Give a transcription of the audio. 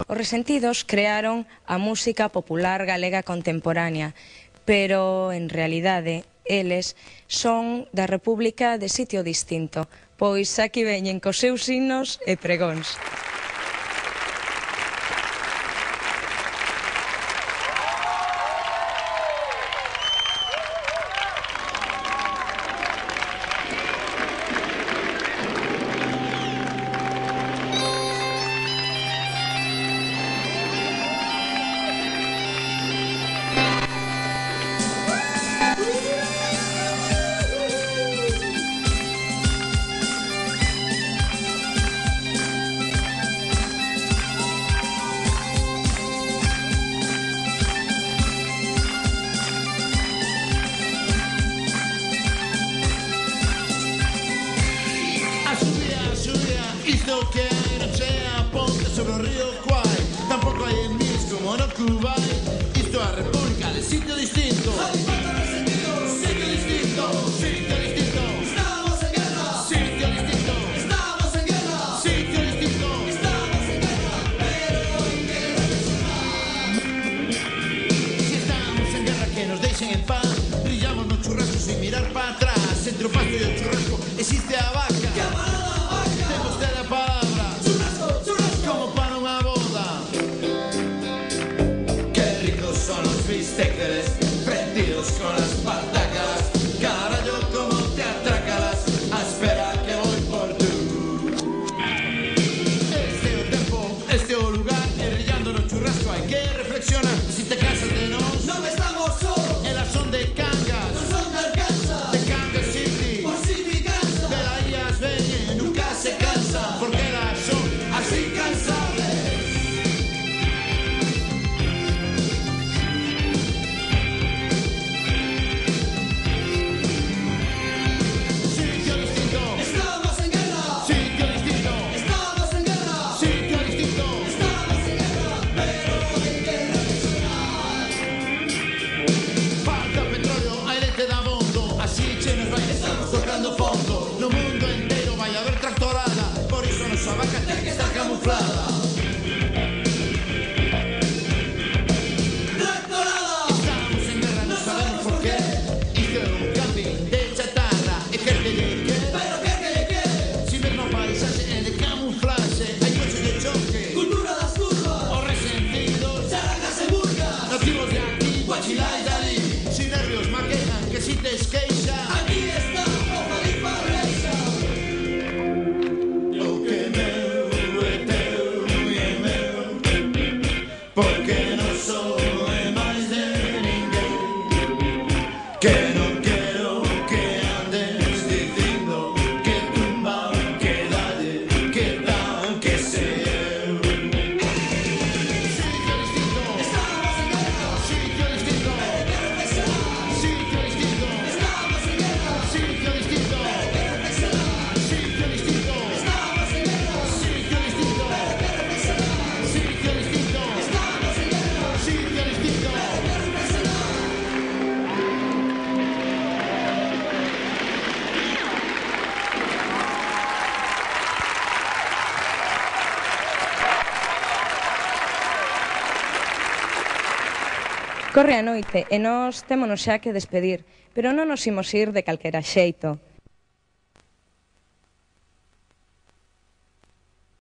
Os Resentidos crearon a música popular galega contemporánea, pero en realidade eles son da República de sitio distinto, pois aquí veñen cos seus himnos e pregóns. Isto que hai non chea ponte sobre o río Kwai, tampouco hai en Minsk como no Kuwait. Isto é a República de sitio distinto. Sitio distinto, sitio distinto. Estamos en guerra. Sitio distinto. Estamos en guerra. Sitio distinto. Estamos en guerra, pero en guerra nacional. Si estamos en guerra, que nos deixen en paz. Brillamos no churrasco sin mirar para atrás. Entre o pasto e o churrasco existe a vaca. Prendidos con las patacas, carallo, como te atracarás a esperar que voy por tú. Este o tempo, este o lugar, e brillando no churrasco hai que reflexionar. Si te cansas de nos, non estamos solos. Elas son de Cangas, non son de Arkansas, de Kansas City, por si mi casa. De la ellas veñen, nunca se cansa, porque elas son así cansables. No mundo entero vai haber tractorada, por iso nosa vaca ten que estar camuflada. Tractorada! Estamos en guerra, non sabemos por qué. Isto é un camping de chatarra. E que lle que? Pero que lle que? Si mesmo paisaxe é de camuflaxe. Hai coches de choque, cultura das curvas. Os resentidos, characas e burgas. Nativos de aquí, Guachilá e Dalí. Sin nervios maquejan que si te esqueixa. Aquí está. Porque non sou e máis de ninguén, que non quero que andes dicindo que tumba, que dalle, que tal, que sei eu. Sitio distinto, estamos en guerra. Sitio distinto, hai que reflexionar. Sitio distinto, estamos en guerra. Sitio distinto, hai que reflexionar. Sitio distinto, estamos en guerra. Sitio distinto, hai que reflexionar. Sitio distinto. Corre a noite e nós témonos xa que despedir, pero non nos imos ir de calquera xeito.